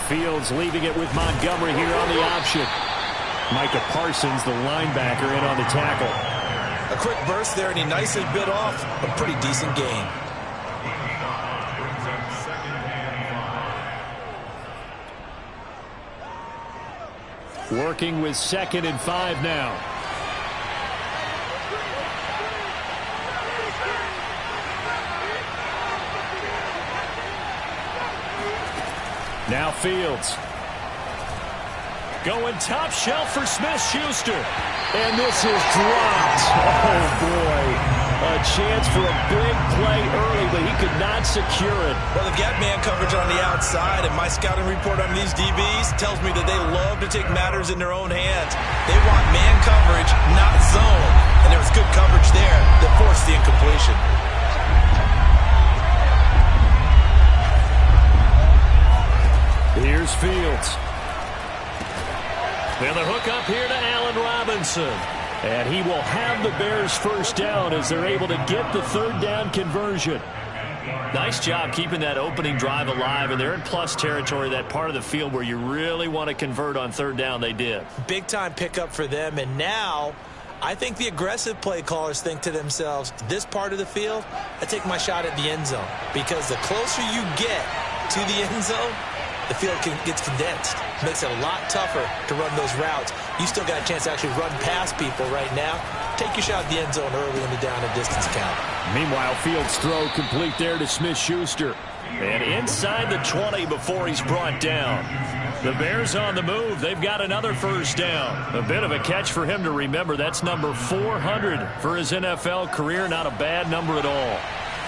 Fields leaving it with Montgomery here on the option. Micah Parsons, the linebacker, in on the tackle. A quick burst there, and he nicely bit off a pretty decent gain. Working with 2nd and 5 now. Now Fields. Going top shelf for Smith-Schuster. And this is dropped. Oh, boy. A chance for a big play early, but he could not secure it. Well, they've got man coverage on the outside, and my scouting report on these DBs tells me that they love to take matters in their own hands. They want man coverage, not zone. And there was good coverage there that forced the incompletion. Here's Fields. And the hook up here to Allen Robinson. And he will have the Bears first down as they're able to get the 3rd down conversion. Nice job keeping that opening drive alive, and they're in plus territory, that part of the field where you really want to convert on 3rd down. They did. Big time pickup for them, and now I think the aggressive play callers think to themselves, this part of the field, I take my shot at the end zone, because the closer you get to the end zone, the field gets condensed. Makes it a lot tougher to run those routes. You still got a chance to actually run past people right now. Take your shot at the end zone early in the down and distance count. Meanwhile, Fields' throw complete there to Smith-Schuster. And inside the 20 before he's brought down. The Bears on the move. They've got another first down. A bit of a catch for him to remember. That's number 400 for his NFL career. Not a bad number at all.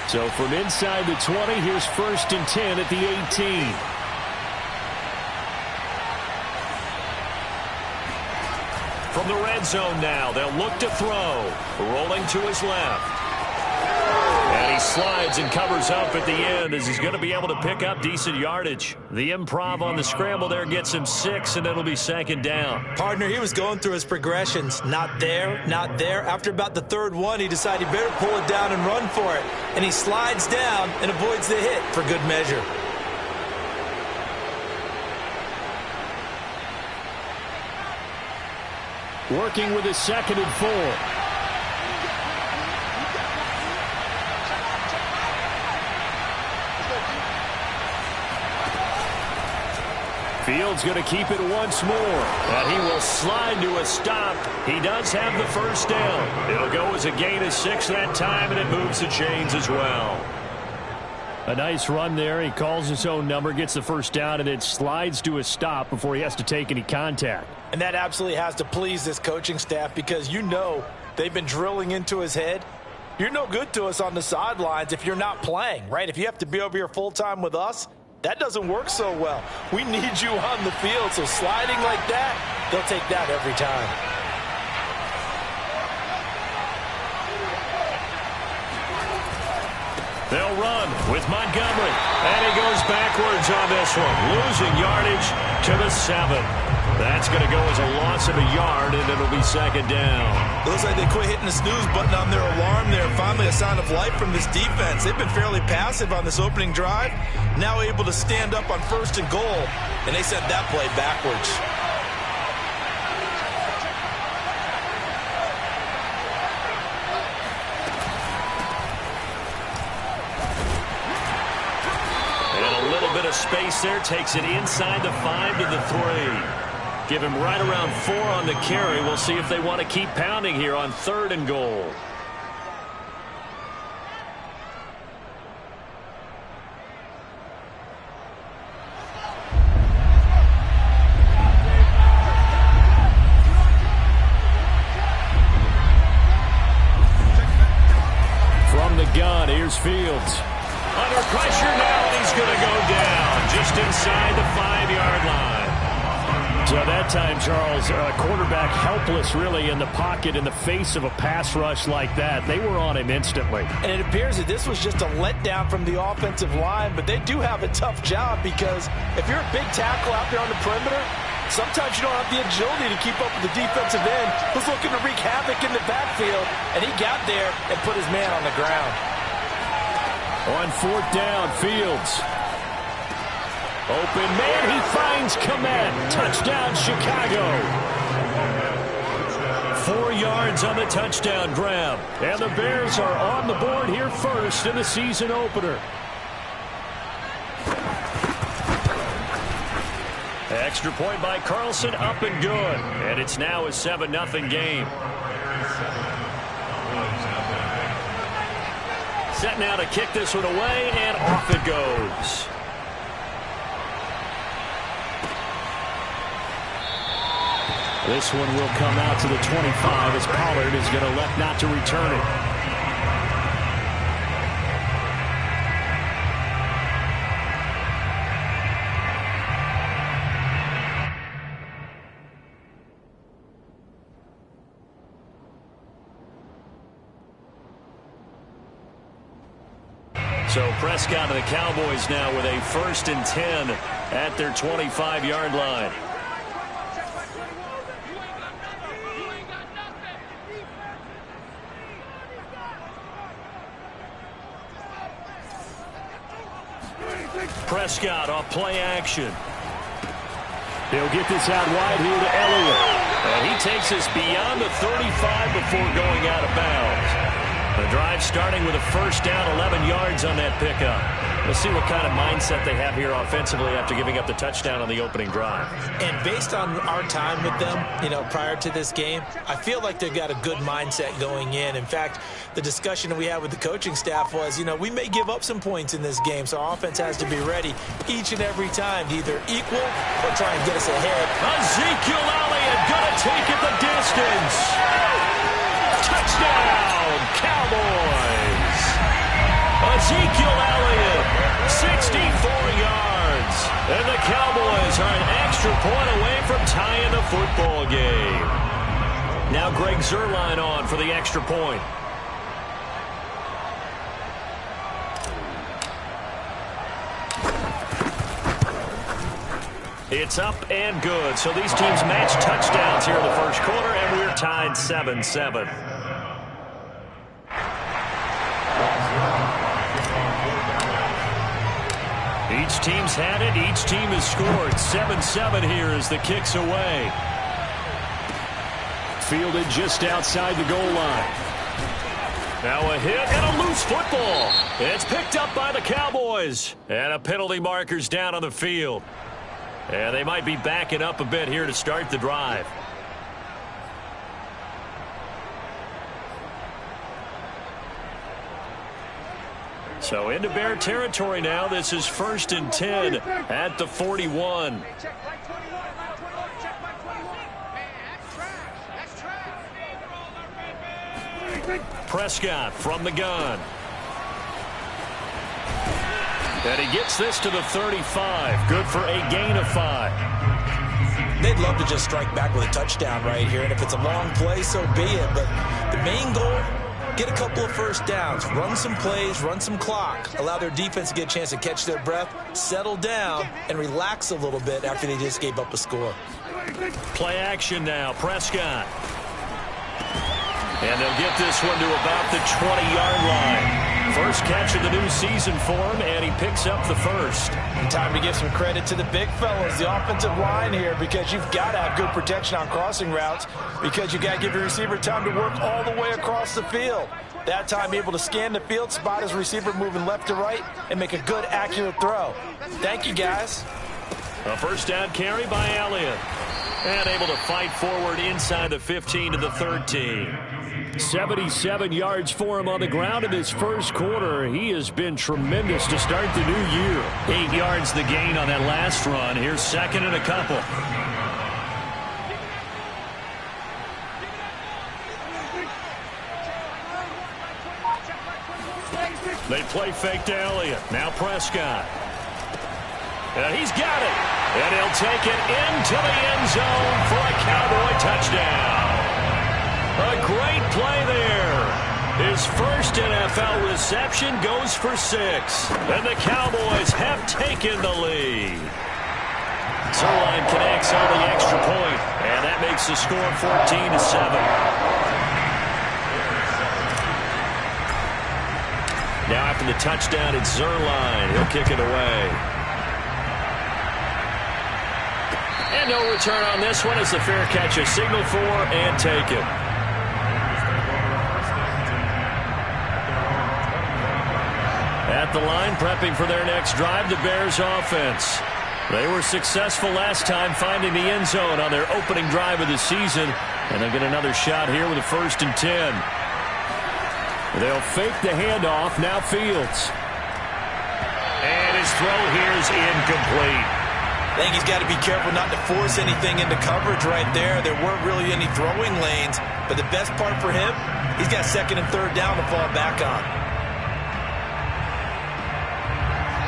So from inside the 20, here's 1st and 10 at the 18. From the red zone now, they'll look to throw. Rolling to his left. And he slides and covers up at the end as he's going to be able to pick up decent yardage. The improv on the scramble there gets him 6, and it'll be 2nd down. Partner, he was going through his progressions. Not there, not there. After about the 3rd one, he decided he better pull it down and run for it. And he slides down and avoids the hit for good measure. Working with his 2nd and 4. Fields going to keep it once more. And he will slide to a stop. He does have the first down. It'll go as a gain of 6 that time, and it moves the chains as well. A nice run there. He calls his own number, gets the first down, and it slides to a stop before he has to take any contact. And that absolutely has to please this coaching staff, because you know they've been drilling into his head. You're no good to us on the sidelines if you're not playing, right? If you have to be over here full-time with us, that doesn't work so well. We need you on the field, so sliding like that, they'll take that every time. They'll run with Montgomery, and he goes backwards on this one, losing yardage to the 7. That's going to go as a loss of a yard, and it'll be 2nd down. Looks like they quit hitting the snooze button on their alarm there. Finally a sign of life from this defense. They've been fairly passive on this opening drive. Now able to stand up on 1st and goal, and they sent that play backwards. And a little bit of space there. Takes it inside the 5 to the 3. Give him right around 4 on the carry. We'll see if they want to keep pounding here on 3rd and goal. From the gun, here's Fields. Under pressure now, and he's going to go down just inside the 5-yard line. So that time, Charles, quarterback helpless really in the pocket in the face of a pass rush like that. They were on him instantly. And it appears that this was just a letdown from the offensive line, but they do have a tough job, because if you're a big tackle out there on the perimeter, sometimes you don't have the agility to keep up with the defensive end who's looking to wreak havoc in the backfield, and he got there and put his man on the ground. On 4th down, Fields. Open man, he finds Komet. Touchdown, Chicago. 4 yards on the touchdown grab. And the Bears are on the board here first in the season opener. Extra point by Carlson, up and good. And it's now a 7-0 game. Set now to kick this one away, and off it goes. This one will come out to the 25 as Pollard is going to elect not to return it. So Prescott and the Cowboys now with a 1st and 10 at their 25-yard line. Prescott off play action. He'll get this out wide here to Elliott. And he takes us beyond the 35 before going out of bounds. The drive starting with a 1st down, 11 yards on that pickup. We'll see what kind of mindset they have here offensively after giving up the touchdown on the opening drive. And based on our time with them, prior to this game, I feel like they've got a good mindset going in. In fact, the discussion that we had with the coaching staff was, we may give up some points in this game, so our offense has to be ready each and every time to either equal or try and get us ahead. Ezekiel Elliott going to take it the distance. Touchdown, Cowboys. Ezekiel Elliott, 64 yards. And the Cowboys are an extra point away from tying the football game. Now Greg Zuerlein on for the extra point. It's up and good. So these teams match touchdowns here in the first quarter, and we're tied 7-7. Each team's had it. Each team has scored. 7-7 here as the kick's away. Fielded just outside the goal line. Now a hit and a loose football. It's picked up by the Cowboys. And a penalty marker's down on the field. And they might be backing up a bit here to start the drive. So into Bear territory now. This is 1st and 10 at the 41. Prescott from the gun. And he gets this to the 35. Good for a gain of 5. They'd love to just strike back with a touchdown right here. And if it's a long play, so be it. But the main goal, get a couple of 1st downs. Run some plays, run some clock. Allow their defense to get a chance to catch their breath, settle down, and relax a little bit after they just gave up a score. Play action now. Prescott. And they'll get this one to about the 20-yard line. First catch of the new season for him, and he picks up the 1st. Time to give some credit to the big fellas, the offensive line here, because you've got to have good protection on crossing routes, because you've got to give your receiver time to work all the way across the field. That time able to scan the field, spot his receiver moving left to right, and make a good, accurate throw. Thank you, guys. A 1st down carry by Elliott. And able to fight forward inside the 15 to the 13. 77 yards for him on the ground in this first quarter. He has been tremendous to start the new year. 8 yards the gain on that last run. Here's 2nd and a couple. They play fake to Elliott. Now Prescott. And he's got it. And he'll take it into the end zone for a Cowboy touchdown. A great play there. His first NFL reception goes for 6. And the Cowboys have taken the lead. Zuerlein connects on the extra point, and that makes the score 14-7. Now after the touchdown, it's Zuerlein. He'll kick it away. And no return on this one as the fair catch is signaled for and taken. At the line, prepping for their next drive, the Bears offense. They were successful last time finding the end zone on their opening drive of the season. And they'll get another shot here with a 1st and 10. They'll fake the handoff. Now Fields. And his throw here is incomplete. I think he's got to be careful not to force anything into coverage right there. There weren't really any throwing lanes. But the best part for him, he's got 2nd and 3rd down to fall back on.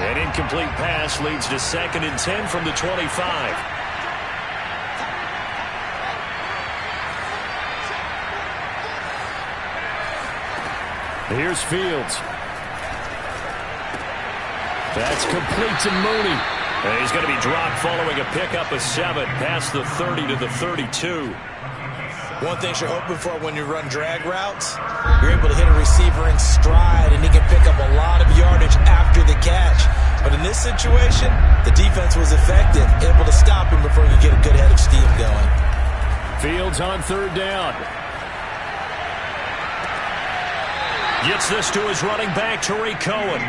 An incomplete pass leads to 2nd and 10 from the 25. Here's Fields. That's complete to Mooney. And he's going to be dropped following a pickup of 7 past the 30 to the 32. One thing you're hoping for when you run drag routes, you're able to hit a receiver in stride, and he can pick up a lot of yardage after the catch. But in this situation, the defense was effective, able to stop him before he could get a good head of steam going. Fields on 3rd down. Gets this to his running back, Tariq Cohen.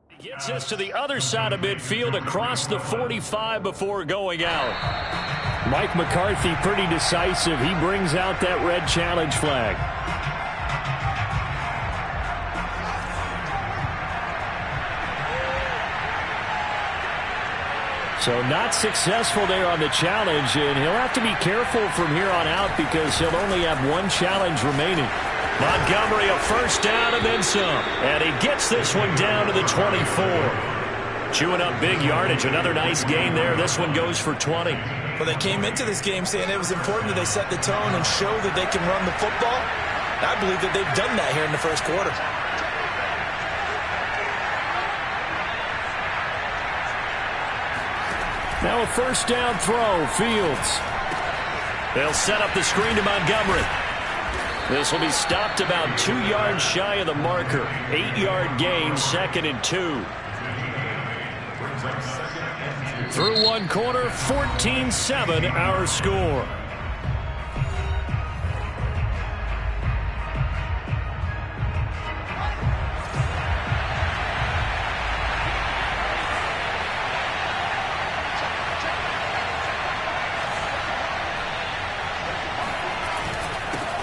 He gets this to the other side of midfield across the 45 before going out. Mike McCarthy pretty decisive. He brings out that red challenge flag. So not successful there on the challenge, and he'll have to be careful from here on out because he'll only have 1 challenge remaining. Montgomery a 1st down and then some. And he gets this one down to the 24. Chewing up big yardage. Another nice gain there. This one goes for 20. Well, they came into this game saying it was important that they set the tone and show that they can run the football. I believe that they've done that here in the 1st quarter. Now a 1st down throw, Fields. They'll set up the screen to Montgomery. This will be stopped about 2 yards shy of the marker. 8-yard gain, 2nd and 2. Through 1 quarter, 14-7 our score.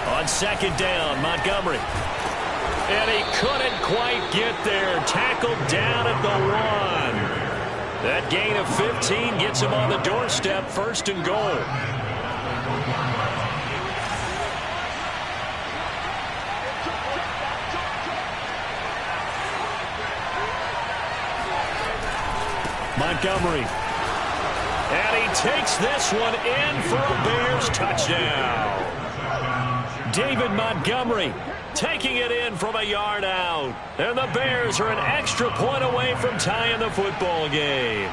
On 2nd down, Montgomery. And he couldn't quite get there. Tackled down at the 1. That gain of 15 gets him on the doorstep, 1st and goal. Montgomery. And he takes this one in for a Bears touchdown. David Montgomery taking it in from a yard out. And the Bears are an extra point away from tying the football game.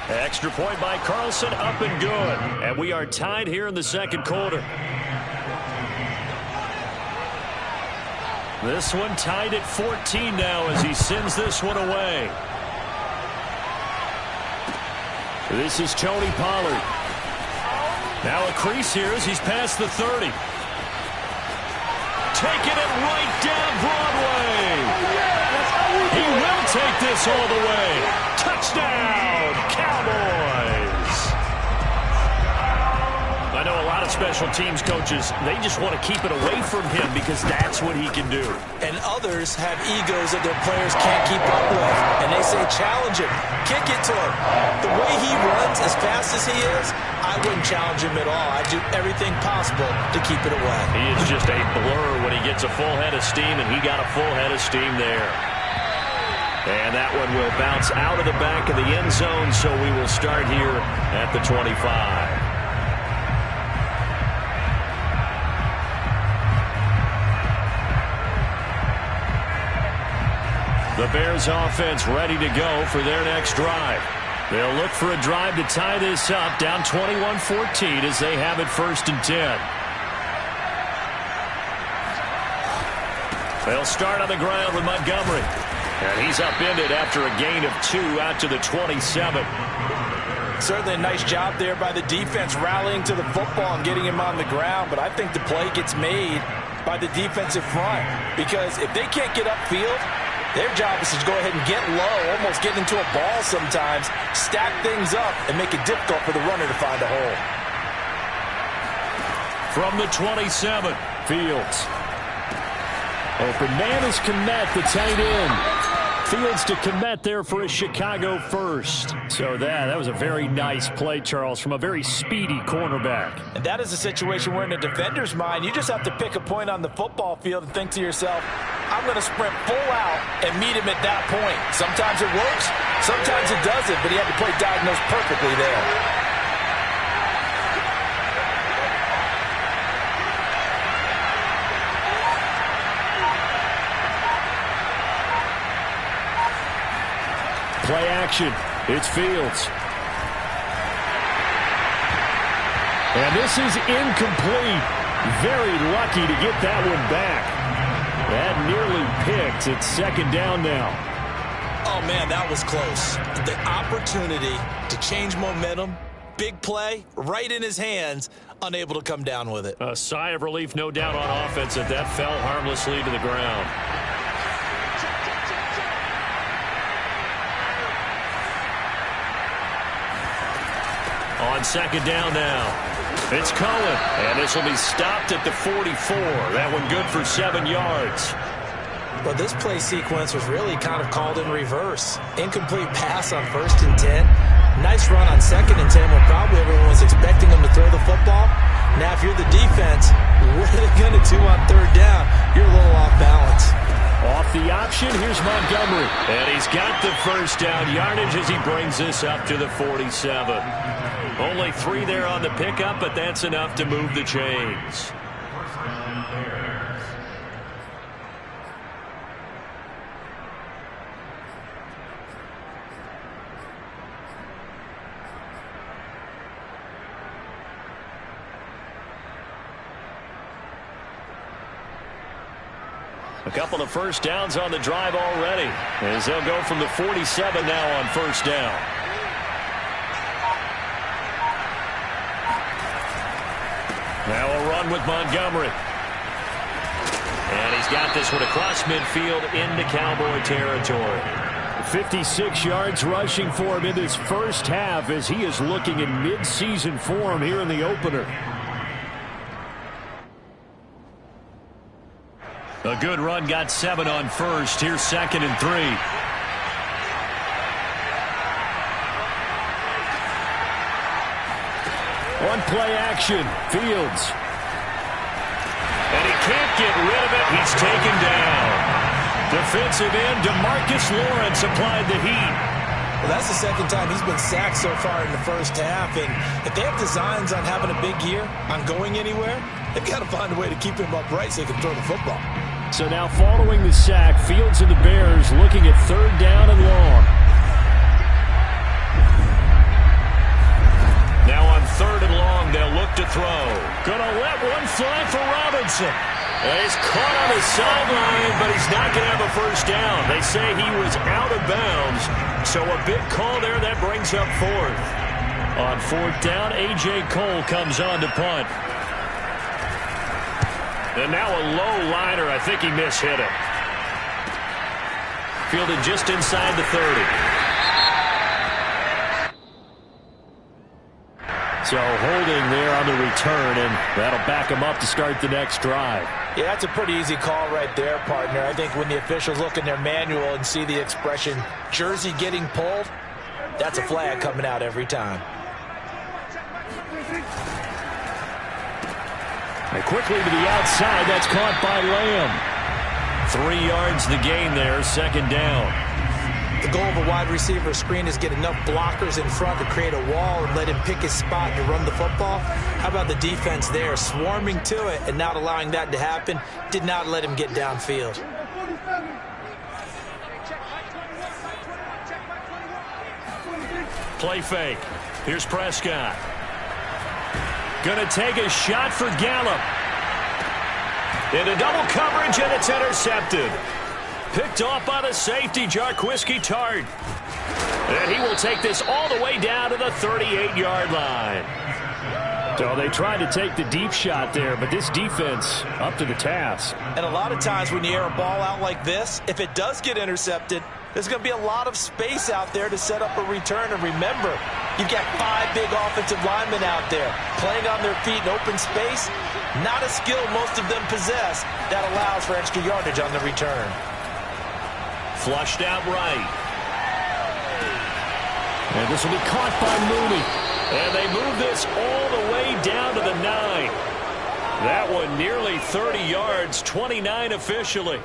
Extra point by Carlson, up and good. And we are tied here in the 2nd quarter. This one tied at 14 now as he sends this one away. This is Tony Pollard. Now a crease here as he's past the 30. Taking it right down Broadway. He will take this all the way. Touchdown, Cowboys. I know a lot of special teams coaches, they just want to keep it away from him because that's what he can do. And others have egos that their players can't keep up with. And they say, challenge him. Kick it to him. The way he runs as fast as he is, I wouldn't challenge him at all. I'd do everything possible to keep it away. He is just a blur when he gets a full head of steam, and he got a full head of steam there. And that one will bounce out of the back of the end zone, so we will start here at the 25. The Bears offense ready to go for their next drive. They'll look for a drive to tie this up, down 21-14 as they have it 1st and 10. They'll start on the ground with Montgomery. And he's upended after a gain of 2 out to the 27. Certainly a nice job there by the defense rallying to the football and getting him on the ground. But I think the play gets made by the defensive front. Because if they can't get upfield, their job is to go ahead and get low, almost get into a ball sometimes, stack things up, and make it difficult for the runner to find a hole. From the 27, Fields. Open man is Kmet, the tight end. Fields to Kmet there for a Chicago first. So that was a very nice play, Charles, from a very speedy cornerback. And that is a situation where in a defender's mind, you just have to pick a point on the football field and think to yourself, I'm going to sprint full out and meet him at that point. Sometimes it works, sometimes it doesn't, but he had to play diagnose perfectly there. Play action. It's Fields. And this is incomplete. Very lucky to get that one back. That nearly picked. It's second down now. Oh, man, that was close. The opportunity to change momentum, big play, right in his hands, unable to come down with it. A sigh of relief, no doubt, on offense that fell harmlessly to the ground. On second down now, it's Cohen, and this will be stopped at the 44. That one good for 7 yards. But this play sequence was really kind of called in reverse. Incomplete pass on 1st and 10. Nice run on 2nd and 10 when probably everyone was expecting him to throw the football. Now, if you're the defense, what are they going to do on 3rd down? You're a little off balance. Off the option, here's Montgomery. And he's got the first down yardage as he brings this up to the 47. Only 3 there on the pickup, but that's enough to move the chains. A couple of first downs on the drive already, as they'll go from the 47 now on 1st down. Now a run with Montgomery. And he's got this one across midfield into Cowboy territory. 56 yards rushing for him in this first half as he is looking in mid-season form here in the opener. A good run, got 7 on 1st. Here's 2nd and 3. On play action, Fields. And he can't get rid of it. He's taken down. Defensive end, DeMarcus Lawrence applied the heat. Well, that's the 2nd time he's been sacked so far in the first half. And if they have designs on having a big year, on going anywhere, they've got to find a way to keep him upright so they can throw the football. So now following the sack, Fields and the Bears looking at 3rd down and long. Now on 3rd and long, they'll look to throw. Gonna let one fly for Robinson. He's caught on the sideline, but he's not going to have a first down. They say he was out of bounds, so a big call there that brings up 4th. On 4th down, A.J. Cole comes on to punt. And now a low liner. I think he mishit it. Fielded just inside the 30. So holding there on the return, and that'll back him up to start the next drive. Yeah, that's a pretty easy call right there, partner. I think when the officials look in their manual and see the expression, jersey getting pulled, that's a flag coming out every time. And quickly to the outside, that's caught by Lamb. 3 yards the gain there, 2nd down. The goal of a wide receiver screen is get enough blockers in front to create a wall and let him pick his spot to run the football. How about the defense there, swarming to it and not allowing that to happen? Did not let him get downfield. Play fake. Here's Prescott. Going to take a shot for Gallup. Into double coverage, and it's intercepted. Picked off by the safety, Jarquiski Tart. And he will take this all the way down to the 38-yard line. So they tried to take the deep shot there, but this defense up to the task. And a lot of times when you air a ball out like this, if it does get intercepted, there's going to be a lot of space out there to set up a return. And remember, you've got 5 big offensive linemen out there playing on their feet in open space. Not a skill most of them possess that allows for extra yardage on the return. Flushed out right. And this will be caught by Mooney. And they move this all the way down to the 9. That one nearly 30 yards, 29 officially.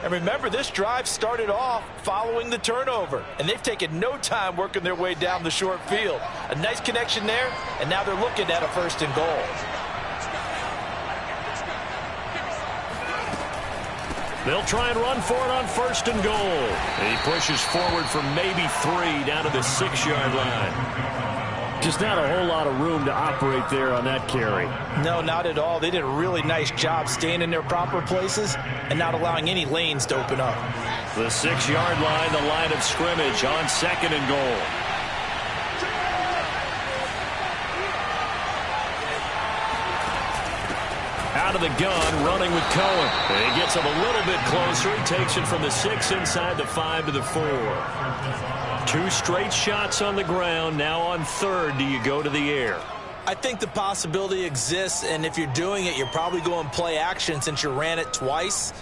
And remember, this drive started off following the turnover. And they've taken no time working their way down the short field. A nice connection there, and now they're looking at a 1st and goal. They'll try and run for it on 1st and goal. And he pushes forward for maybe 3 down to the 6-yard line. Just not a whole lot of room to operate there on that carry. No, not at all. They did a really nice job staying in their proper places and not allowing any lanes to open up. The 6-yard line, the line of scrimmage on 2nd and goal. Out of the gun, running with Cohen. And he gets him a little bit closer. He takes it from the 6 inside the 5 to the 4. 2 straight shots on the ground. Now on 3rd, do you go to the air? I think the possibility exists, and if you're doing it, you're probably going play action since you ran it twice.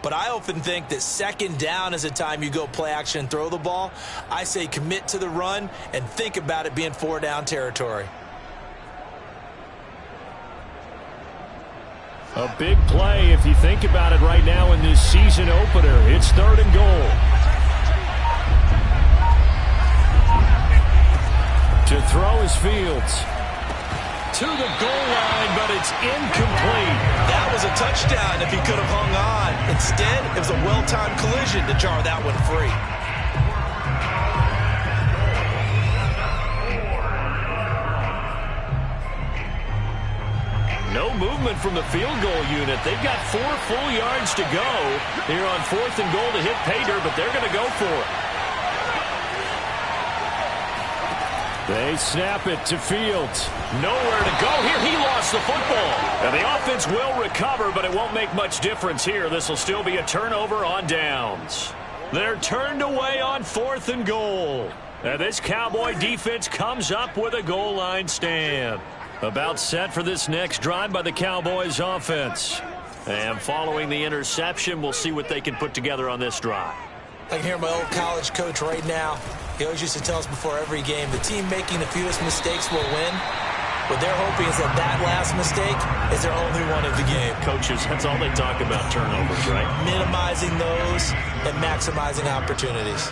But I often think that 2nd down is a time you go play action and throw the ball. I say commit to the run and think about it being 4-down territory. A big play if you think about it right now in this season opener. It's 3rd and goal. To throw is Fields. To the goal line, but it's incomplete. That was a touchdown if he could have hung on. Instead, it was a well-timed collision to jar that one free. No movement from the field goal unit. They've got 4 full yards to go here on 4th and goal to hit pay dirt, but they're going to go for it. They snap it to Fields. Nowhere to go here. He lost the football. And the offense will recover, but it won't make much difference here. This will still be a turnover on downs. They're turned away on 4th and goal. And this Cowboy defense comes up with a goal line stand. About set for this next drive by the Cowboys offense. And following the interception, we'll see what they can put together on this drive. I can hear my old college coach right now. He always used to tell us before every game, the team making the fewest mistakes will win. What they're hoping is that that last mistake is their only one of the game. Coaches, that's all they talk about, turnovers, right? Minimizing those and maximizing opportunities.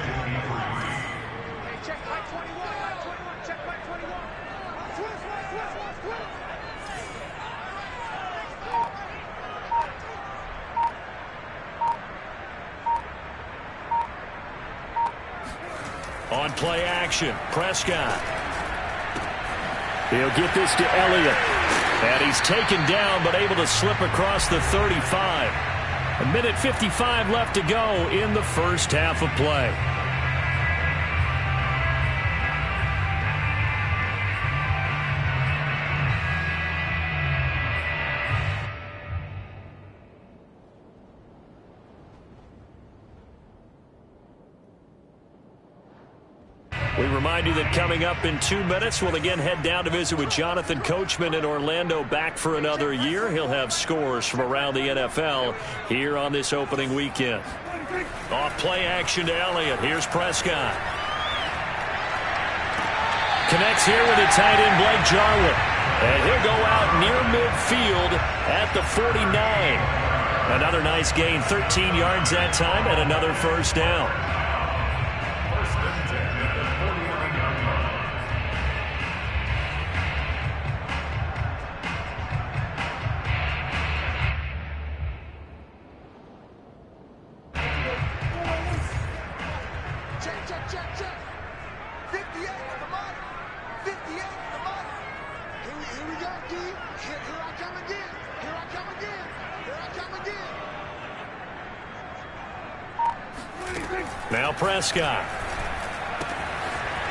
On play action, Prescott. He'll get this to Elliott. And he's taken down, but able to slip across the 35. 1:55 left to go in the first half of play. We remind you that coming up in 2 minutes, we'll again head down to visit with Jonathan Coachman in Orlando, back for another year. He'll have scores from around the NFL here on this opening weekend. Off play action to Elliott. Here's Prescott. Connects here with a tight end, Blake Jarwin. And he'll go out near midfield at the 49. Another nice gain, 13 yards that time, and another first down. Here we go, D. Here I come again. Here I come again. Here I come again. Now Prescott.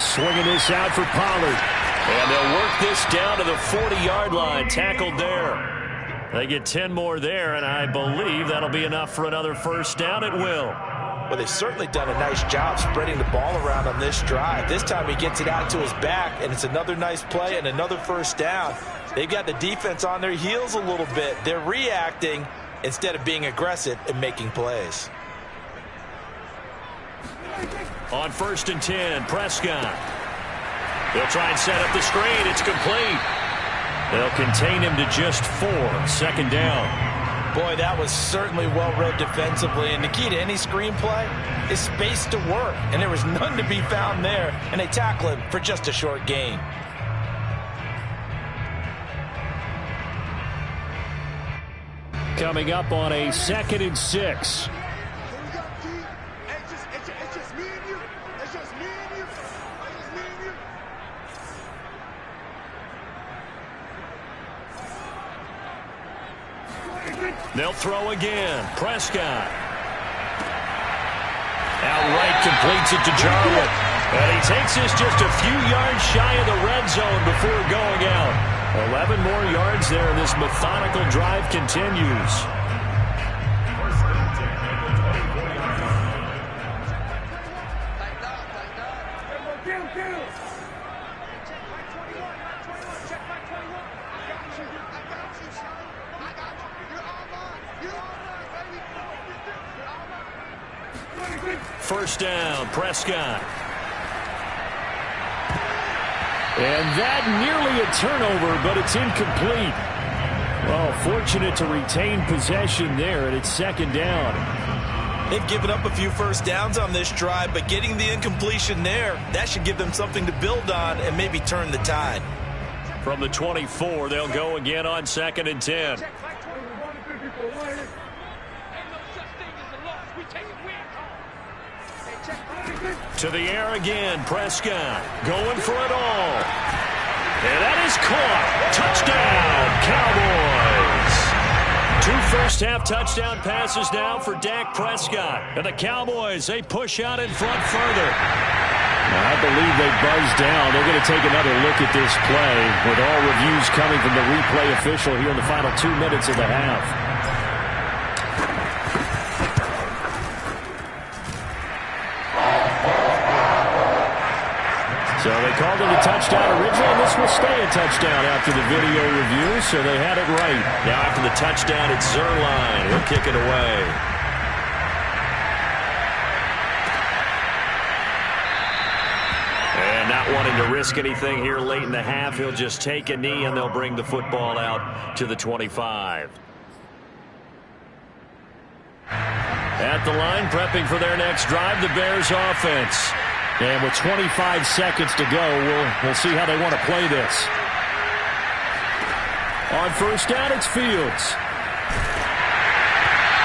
Swinging this out for Pollard. And they'll work this down to the 40-yard line. Tackled there. They get 10 more there, and I believe that'll be enough for another first down. It will. Well, they've certainly done a nice job spreading the ball around on this drive. This time he gets it out to his back, and it's another nice play and another first down. They've got the defense on their heels a little bit. They're reacting instead of being aggressive and making plays. On 1st and 10, Prescott. They'll try and set up the screen. It's complete. They'll contain him to just 4. 2nd down. Boy, that was certainly well-read defensively. And the key to any screenplay is space to work. And there was none to be found there. And they tackle him for just a short gain. Coming up on a 2nd and 6. Here we go, D. It's just me and you. It's just me and you. It's just me and you. They'll throw again. Prescott. Outright completes it to Jarwin. And he takes this just a few yards shy of the red zone before going out. 11 more yards there. This methodical drive continues. First down, Prescott. And that nearly a turnover, but it's incomplete. Well, fortunate to retain possession there, and it's 2nd down. They've given up a few first downs on this drive, but getting the incompletion there, that should give them something to build on and maybe turn the tide. From the 24, they'll go again on 2nd and 10. To the air again, Prescott going for it all. And that is caught. Touchdown, Cowboys. 2 first-half touchdown passes now for Dak Prescott. And the Cowboys, they push out in front further. I believe they buzzed down. They're going to take another look at this play with all reviews coming from the replay official here in the final 2 minutes of the half. So they called it a touchdown originally, and this will stay a touchdown after the video review, so they had it right. Now after the touchdown, it's Zerline. He'll kick it away. And not wanting to risk anything here late in the half, he'll just take a knee, and they'll bring the football out to the 25. At the line, prepping for their next drive, the Bears offense. And with 25 seconds to go, we'll see how they want to play this. On first down, it's Fields.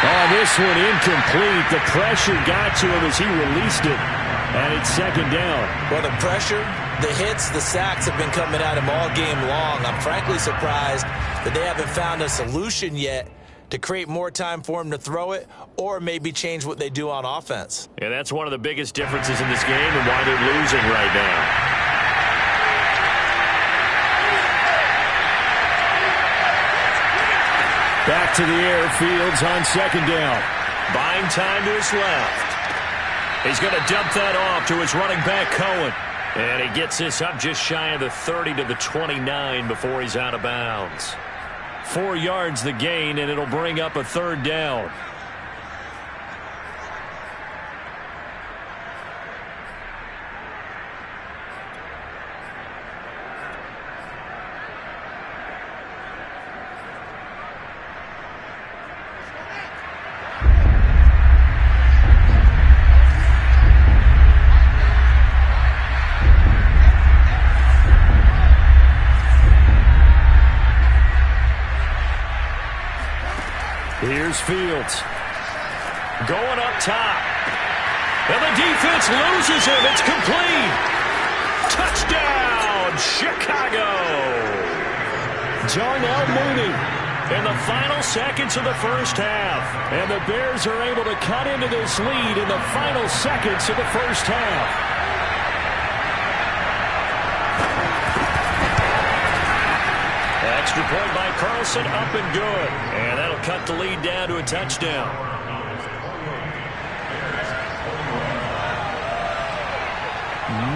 Oh, this one incomplete. The pressure got to him as he released it. And it's 2nd down. Well, the pressure, the hits, the sacks have been coming at him all game long. I'm frankly surprised that they haven't found a solution yet to create more time for him to throw it or maybe change what they do on offense. Yeah, that's one of the biggest differences in this game and why they're losing right now. Back to the air, Fields on 2nd down. Buying time to his left. He's going to dump that off to his running back, Cohen. And he gets this up just shy of the 30 to the 29 before he's out of bounds. 4 yards the gain, and it'll bring up a 3rd down. Here's Fields. Going up top. And the defense loses him. It's complete. Touchdown, Chicago. Darnell Mooney in the final seconds of the first half. And the Bears are able to cut into this lead in the final seconds of the first half. Extra point by Carlson, up and good. And that'll cut the lead down to a touchdown.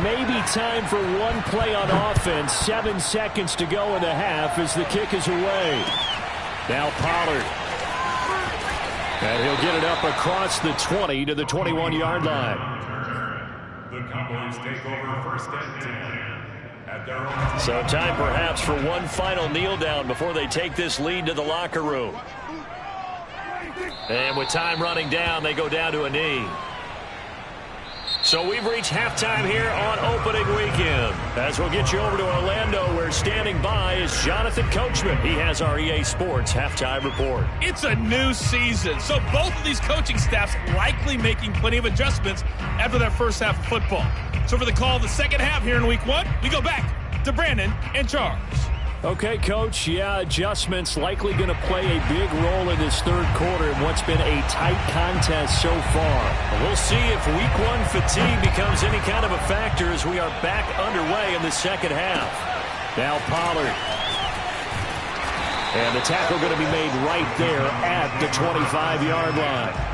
Maybe time for one play on offense. 7 seconds to go in the half as the kick is away. Now Pollard. And he'll get it up across the 20 to the 21-yard line. The Cowboys take over first and 10 at their own. So time perhaps for one final kneel down before they take this lead to the locker room. And with time running down, they go down to a knee. So we've reached halftime here on opening weekend. As we'll get you over to Orlando, where standing by is Jonathan Coachman. He has our EA Sports halftime report. It's a new season, so both of these coaching staffs likely making plenty of adjustments after their first half of football. So for the call of the second half here in week 1, we go back to Brandon and Charles. Okay, Coach. Yeah, adjustments likely going to play a big role in this third quarter in what's been a tight contest so far. We'll see if week 1 fatigue becomes any kind of a factor as we are back underway in the second half. Now Pollard. And the tackle going to be made right there at the 25-yard line.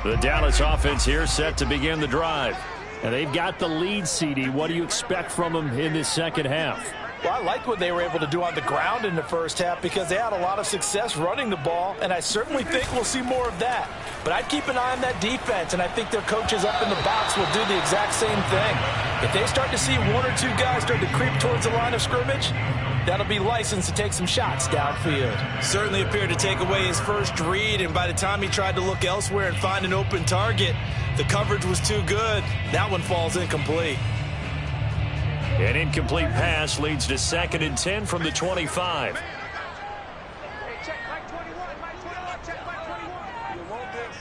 The Dallas offense here set to begin the drive. And they've got the lead, CD. What do you expect from them in this second half? Well, I liked what they were able to do on the ground in the first half because they had a lot of success running the ball, and I certainly think we'll see more of that. But I'd keep an eye on that defense, and I think their coaches up in the box will do the exact same thing. If they start to see 1 or 2 guys start to creep towards the line of scrimmage, that'll be licensed to take some shots downfield. Certainly appeared to take away his first read, and by the time he tried to look elsewhere and find an open target, the coverage was too good. That one falls incomplete. An incomplete pass leads to 2nd and 10 from the 25. Hey, check Mike 21, Mike 21, check Mike 21. You want this?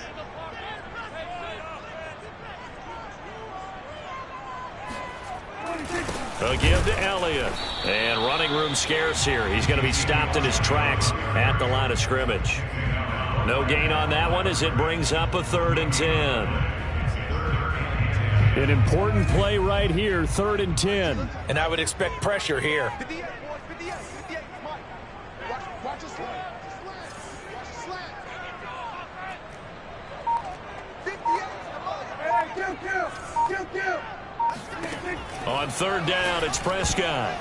A give to Elliott. And running room scarce here. He's going to be stopped in his tracks at the line of scrimmage. No gain on that one as it brings up a 3rd and 10. An important play right here, 3rd and 10. And I would expect pressure here. 58, boys, 58, 58. Mike, watch your slant. Watch your slant. 58. Hey, kill. On 3rd down, it's Prescott.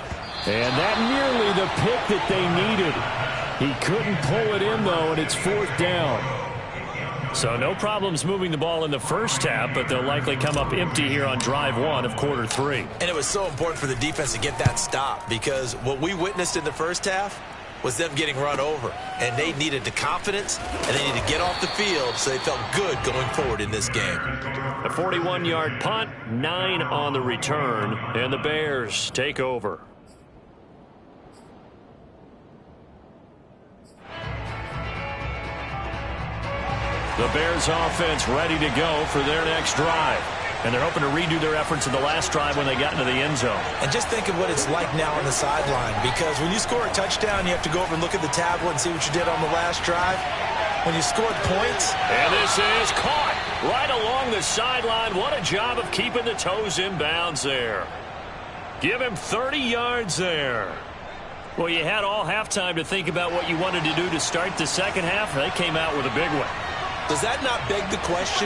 And that nearly the pick that they needed. He couldn't pull it in, though, and it's 4th down. So no problems moving the ball in the first half, but they'll likely come up empty here on drive 1 of quarter 3. And it was so important for the defense to get that stop because what we witnessed in the first half was them getting run over. And they needed the confidence, and they needed to get off the field so they felt good going forward in this game. A 41-yard punt, 9 on the return, and the Bears take over. The Bears offense ready to go for their next drive. And they're hoping to redo their efforts in the last drive when they got into the end zone. And just think of what it's like now on the sideline, because when you score a touchdown, you have to go over and look at the tablet and see what you did on the last drive. When you scored points. And this is caught right along the sideline. What a job of keeping the toes in bounds there. Give him 30 yards there. Well, you had all halftime to think about what you wanted to do to start the second half. They came out with a big one. Does that not beg the question?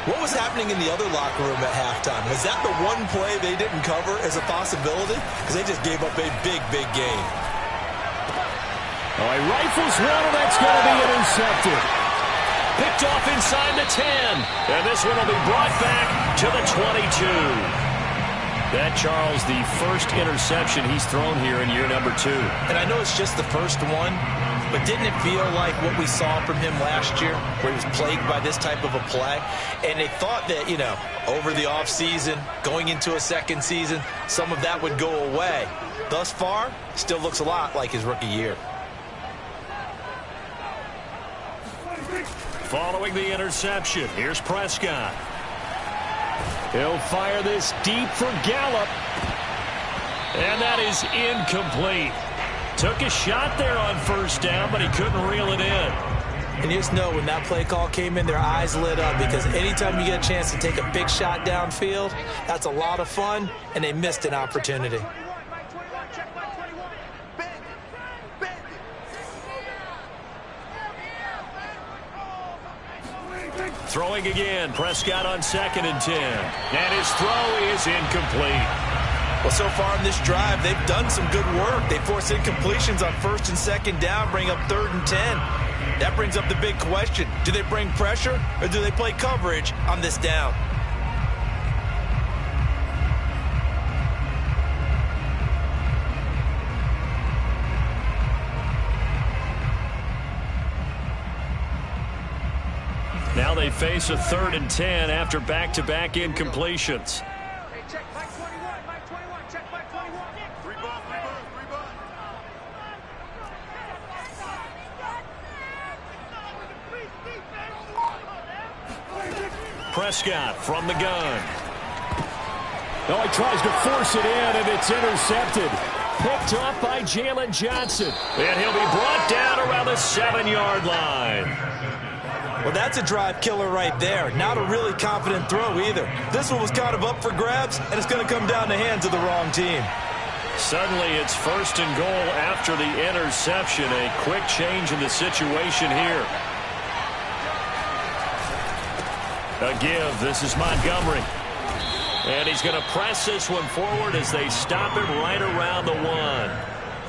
What was happening in the other locker room at halftime? Was that the one play they didn't cover as a possibility? Because they just gave up a big, big game. Oh, he rifles one, and that's going to be intercepted. Picked off inside the 10. And this one will be brought back to the 22. That, Charles, the first interception he's thrown here in year number 2. And I know it's just the first one, but didn't it feel like what we saw from him last year, where he was plagued by this type of a play? And they thought that, over the offseason, going into a second season, some of that would go away. Thus far, still looks a lot like his rookie year. following the interception. Here's Prescott. He'll fire this deep for Gallup. And that is incomplete. Took a shot there on first down, but he couldn't reel it in. And you just know when that play call came in, their eyes lit up, because anytime you get a chance to take a big shot downfield, that's a lot of fun, and they missed an opportunity. Throwing again, Prescott on 2nd and 10. And his throw is incomplete. Well, so far in this drive, they've done some good work. They force incompletions on 1st and 2nd down, bring up 3rd and 10. That brings up the big question. Do they bring pressure, or do they play coverage on this down? Now they face a 3rd and 10 after back-to-back incompletions. Check Mike 21, Mike 21, check Mike 21. Three ball. Prescott from the gun. Oh, he tries to force it in, and it's intercepted. Picked off by Jalen Johnson. And he'll be brought down around the 7-yard line. Well, that's a drive killer right there. Not a really confident throw either. This one was kind of up for grabs, and it's going to come down the hands of the wrong team. Suddenly it's 1st and goal after the interception. A quick change in the situation here. A give. This is Montgomery. And he's going to press this one forward as they stop him right around the 1.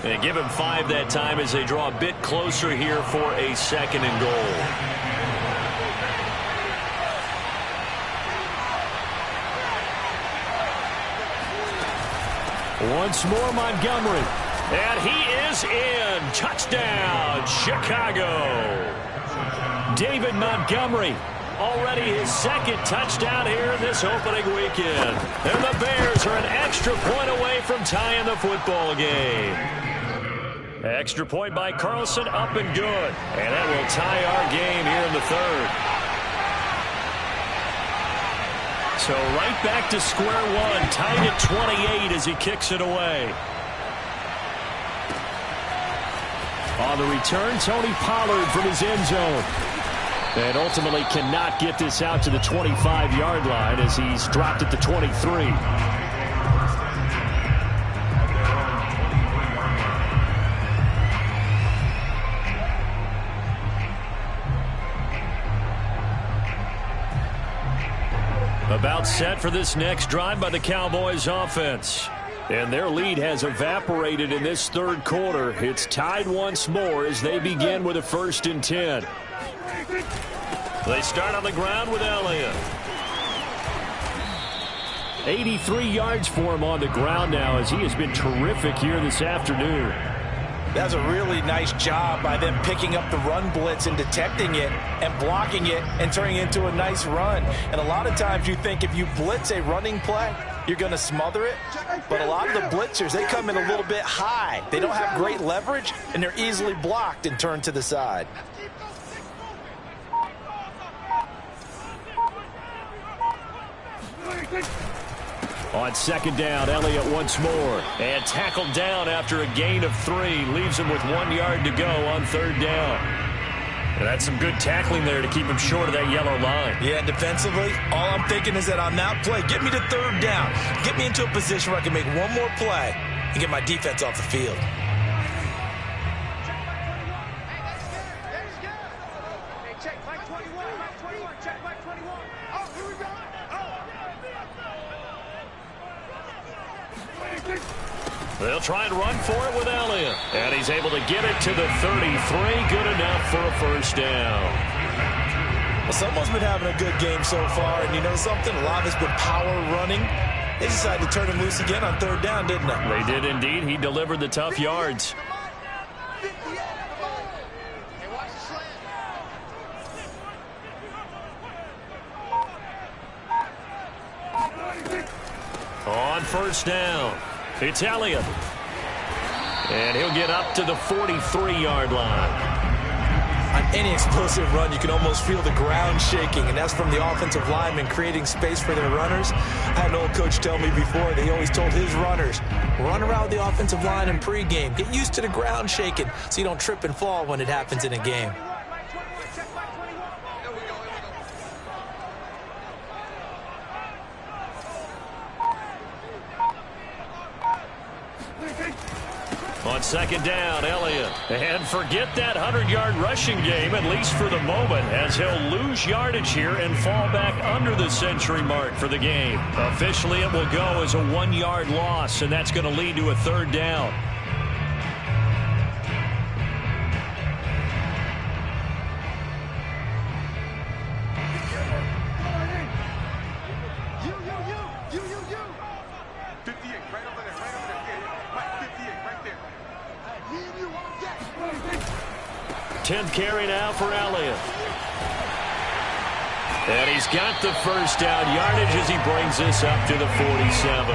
They give him 5 that time as they draw a bit closer here for a 2nd and goal. Once more, Montgomery. And he is in. Touchdown, Chicago. David Montgomery. Already his 2nd touchdown here this opening weekend. And the Bears are an extra point away from tying the football game. Extra point by Carlson, up and good. And that will tie our game here in the 3rd. So right back to square one, tied at 28 as he kicks it away. On the return, Tony Pollard from his end zone. And ultimately cannot get this out to the 25-yard line as he's dropped at the 23. About set for this next drive by the Cowboys offense. And their lead has evaporated in this 3rd quarter. It's tied once more as they begin with a 1st and 10. They start on the ground with Elliott. 83 yards for him on the ground now as he has been terrific here this afternoon. That's a really nice job by them picking up the run blitz and detecting it and blocking it and turning it into a nice run. And a lot of times you think if you blitz a running play, you're going to smother it. But a lot of the blitzers, they come in a little bit high. They don't have great leverage, and they're easily blocked and turned to the side. On 2nd down, Elliott once more. And tackled down after a gain of 3. Leaves him with 1 yard to go on 3rd down. And that's some good tackling there to keep him short of that yellow line. Yeah, defensively, all I'm thinking is that on that play, get me to 3rd down. Get me into a position where I can make one more play and get my defense off the field. Check Mike 21, Mike 21, check Mike 21. Oh, here we go. They'll try and run for it with Elliott. And he's able to get it to the 33. Good enough for a 1st down. Well, someone's been having a good game so far, and you know something? A lot of it's been power running. They decided to turn him loose again on 3rd down, didn't they? They did indeed. He delivered the tough yards. On 1st down, it's Elliott. And he'll get up to the 43-yard line. On any explosive run, you can almost feel the ground shaking, and that's from the offensive linemen creating space for their runners. I had an old coach tell me before that he always told his runners, run around the offensive line in pregame. Get used to the ground shaking so you don't trip and fall when it happens in a game. On second down, Elliott. And forget that 100-yard rushing game, at least for the moment, as he'll lose yardage here and fall back under the century mark for the game. Officially, it will go as a 1-yard loss, and that's going to lead to a third down. You. 58, right over there. Yeah. Right, 58, right there. Me and you on deck. 10th carry now for Elliott. And he's got the first down yardage as he brings this up to the 47.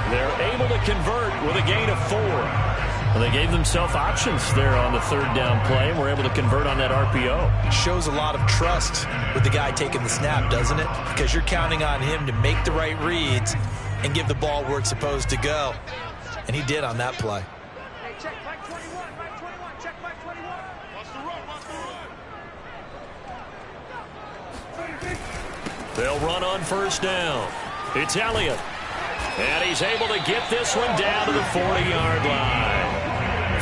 They're able to convert with a gain of 4. Well, they gave themselves options there on the third down play, and were able to convert on that RPO. Shows a lot of trust with the guy taking the snap, doesn't it? Because you're counting on him to make the right reads and give the ball where it's supposed to go. And he did on that play. Hey, check back 21, right 21, check back 21. Watch the run. They'll run on first down. It's Elliott. And he's able to get this one down to the 40-yard line.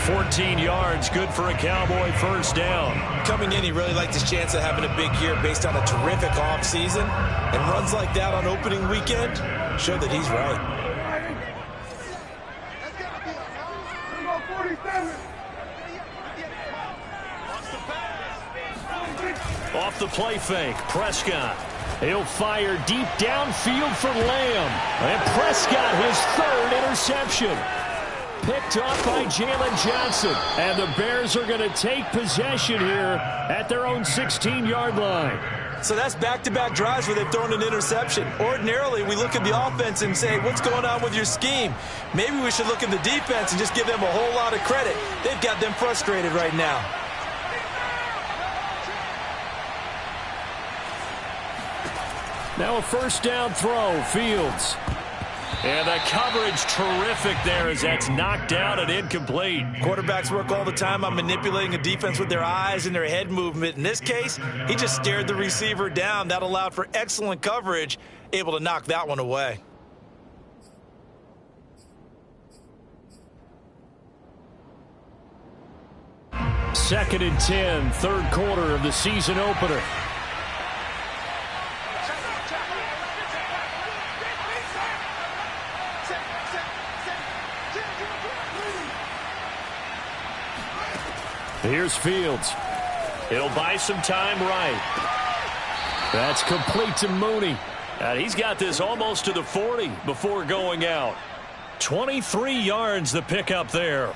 14 yards, good for a Cowboy first down. Coming in, he really liked his chance of having a big year based on a terrific offseason. And runs like that on opening weekend show that he's right. That's got to be a 47. Off the play fake, Prescott. He'll fire deep downfield for Lamb. And Prescott, his third interception. Picked off by Jalen Johnson. And the Bears are going to take possession here at their own 16-yard line. So that's back-to-back drives where they've thrown an interception. Ordinarily, we look at the offense and say, what's going on with your scheme? Maybe we should look at the defense and just give them a whole lot of credit. They've got them frustrated right now. Now a first down throw, Fields. And the coverage terrific there as that's knocked down and incomplete. Quarterbacks work all the time on manipulating a defense with their eyes and their head movement. In this case, he just stared the receiver down. That allowed for excellent coverage, able to knock that one away. Second and 10, third quarter of the season opener. Here's Fields. He'll buy some time right. That's complete to Mooney. And he's got this almost to the 40 before going out. 23 yards the pickup there.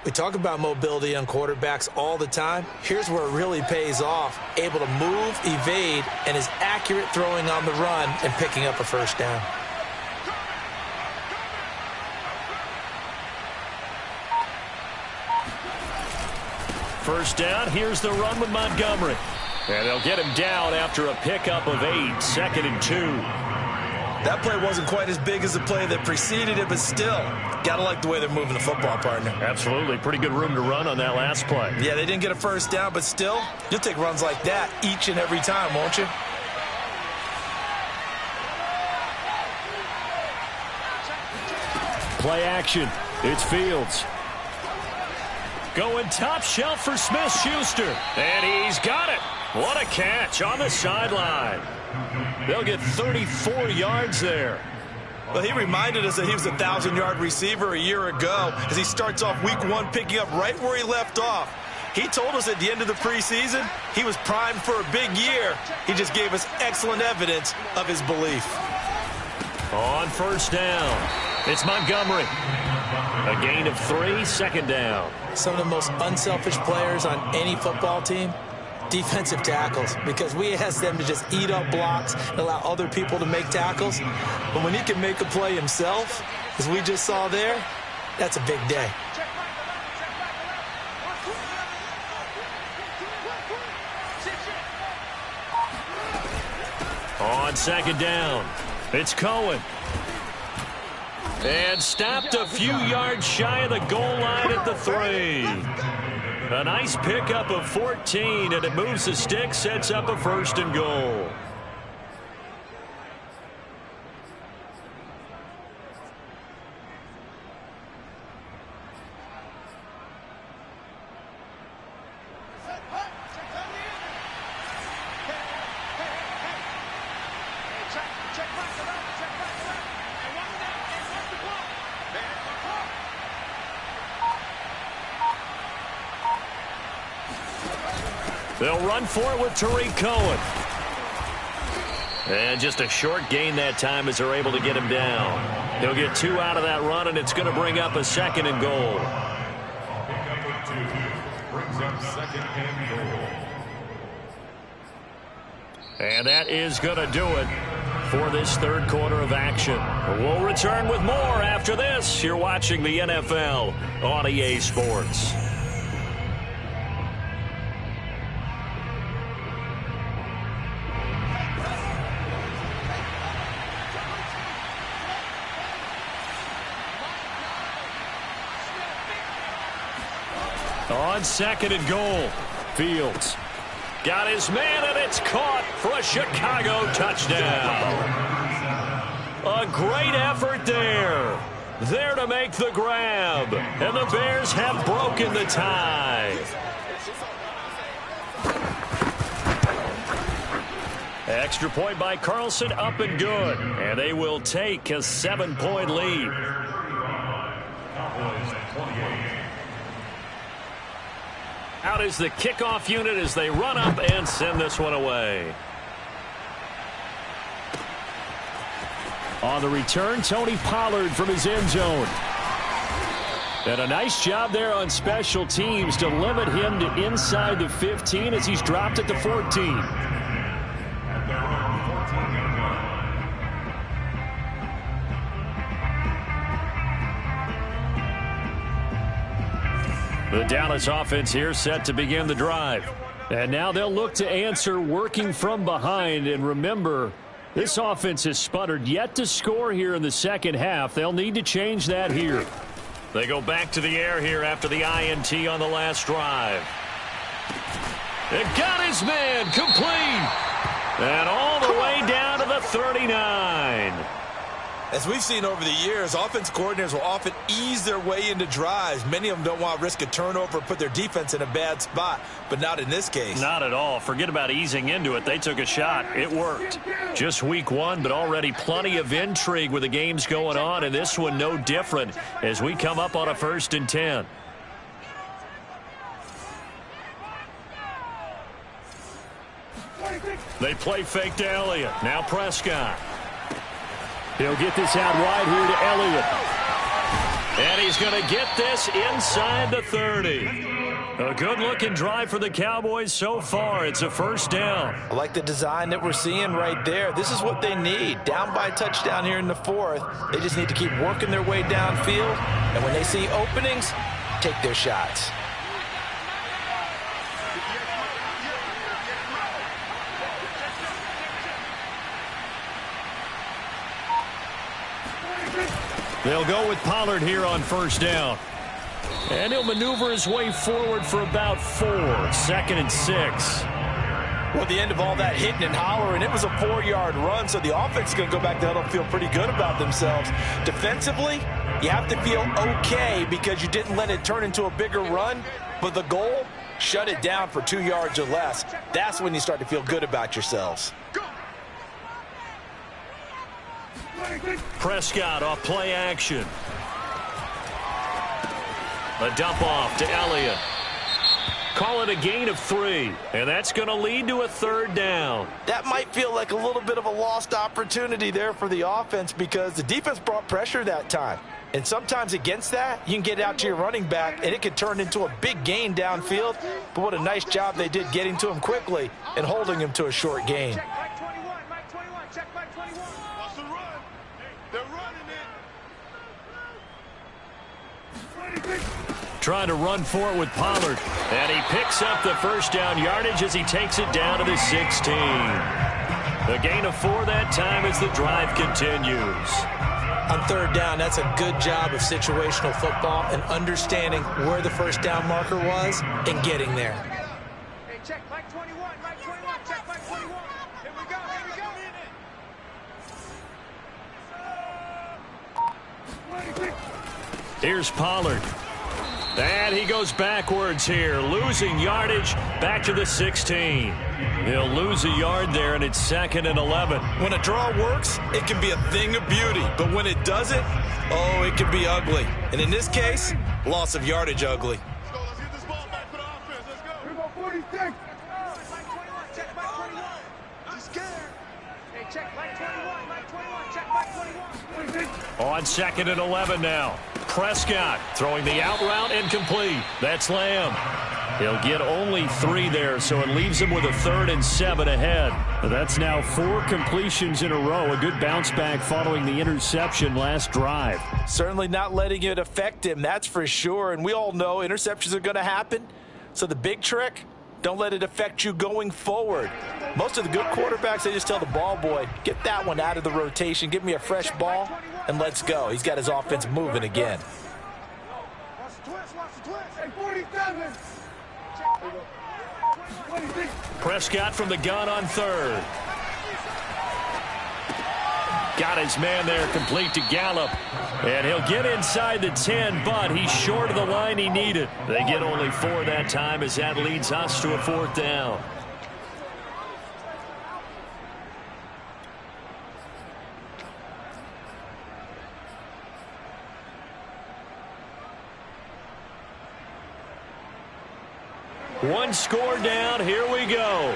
We talk about mobility on quarterbacks all the time. Here's where it really pays off. Able to move, evade, and is accurate throwing on the run and picking up a first down. First down, here's the run with Montgomery. And they'll get him down after a pickup of 8, second and 2. That play wasn't quite as big as the play that preceded it, but still, gotta like the way they're moving the football, partner. Absolutely, pretty good room to run on that last play. Yeah, they didn't get a first down, but still, you'll take runs like that each and every time, won't you? Play action, it's Fields. Going top shelf for Smith-Schuster. And he's got it. What a catch on the sideline. They'll get 34 yards there. Well, he reminded us that he was a 1,000-yard receiver a year ago as he starts off week 1 picking up right where he left off. He told us at the end of the preseason he was primed for a big year. He just gave us excellent evidence of his belief. On first down, it's Montgomery. A gain of 3, second down. Some of the most unselfish players on any football team, defensive tackles, because we ask them to just eat up blocks and allow other people to make tackles. But when he can make a play himself, as we just saw there, that's a big day. On second down, it's Cohen. And stopped a few yards shy of the goal line at the 3. A nice pickup of 14, and it moves the stick, sets up a 1st and goal. They'll run for it with Tariq Cohen. And just a short gain that time as they're able to get him down. He'll get 2 out of that run, and it's going to bring up a 2nd and goal. Pickup of 2 brings up 2nd and goal. And that is going to do it for this 3rd quarter of action. We'll return with more after this. You're watching the NFL on EA Sports. On 2nd and goal, Fields got his man, and it's caught for a Chicago touchdown. A great effort there. There to make the grab. And the Bears have broken the tie. Extra point by Carlson, up and good. And they will take a 7-point lead. Cowboys 28. Out is the kickoff unit as they run up and send this one away. On the return, Tony Pollard from his end zone. And a nice job there on special teams to limit him to inside the 15 as he's dropped at the 14. The Dallas offense here set to begin the drive. And now they'll look to answer working from behind. And remember, this offense has sputtered yet to score here in the second half. They'll need to change that here. They go back to the air here after the INT on the last drive. It got his man complete. And all the way down to the 39. As we've seen over the years, offense coordinators will often ease their way into drives. Many of them don't want to risk a turnover or put their defense in a bad spot, but not in this case. Not at all. Forget about easing into it. They took a shot. It worked. Just week 1, but already plenty of intrigue with the games going on, and this one no different as we come up on a 1st and 10. They play fake to Elliott. Now Prescott. He'll get this out wide here to Elliott. And he's going to get this inside the 30. A good-looking drive for the Cowboys so far. It's a 1st down. I like the design that we're seeing right there. This is what they need. Down by a touchdown here in the 4th. They just need to keep working their way downfield. And when they see openings, take their shots. They'll go with Pollard here on 1st down. And he'll maneuver his way forward for about 4. 2nd and 6. Well, at the end of all that hitting and hollering, it was a 4-yard run, so the offense is going to go back to huddle and feel pretty good about themselves. Defensively, you have to feel okay because you didn't let it turn into a bigger run, but the goal, shut it down for 2 yards or less. That's when you start to feel good about yourselves. Prescott off play action. A dump off to Elliott. Call it a gain of 3, and that's going to lead to a 3rd down. That might feel like a little bit of a lost opportunity there for the offense because the defense brought pressure that time. And sometimes against that, you can get out to your running back, and it could turn into a big gain downfield. But what a nice job they did getting to him quickly and holding him to a short gain. Check back 21, Mike 21, check back 21. Watch the run. They're running it. Trying to run for it with Pollard. And he picks up the 1st down yardage as he takes it down to the 16. A gain of 4 that time as the drive continues. On third down, that's a good job of situational football and understanding where the first down marker was and getting there. Hey, check Mike 21, Mike 21, check Mike 21. Here we go, here we go. Here's Pollard. And he goes backwards here, losing yardage back to the 16. He'll lose a yard there, and it's 2nd and 11. When a draw works, it can be a thing of beauty. But when it doesn't, oh, it can be ugly. And in this case, loss of yardage ugly. Let's go, let's get this ball back for the offense. Let's go. Here we go, 46. Mike 21, check Mike 21. He's scared. Hey, check Mike 21, Mike 21, check Mike 21. On 2nd and 11 now. Prescott throwing the out route incomplete. That's Lamb. He'll get only 3 there, so it leaves him with a 3rd and 7 ahead. That's now 4 completions in a row. A good bounce back following the interception last drive. Certainly not letting it affect him, that's for sure. And we all know interceptions are going to happen. So the big trick, don't let it affect you going forward. Most of the good quarterbacks, they just tell the ball boy, get that one out of the rotation, give me a fresh ball, and let's go. He's got his offense moving again. Watch the twist. Hey, 47. Prescott from the gun on 3rd. Got his man there, complete to Gallup. And he'll get inside the 10, but he's short of the line he needed. They get only 4 that time as that leads us to a 4th down. One score down. Here we go.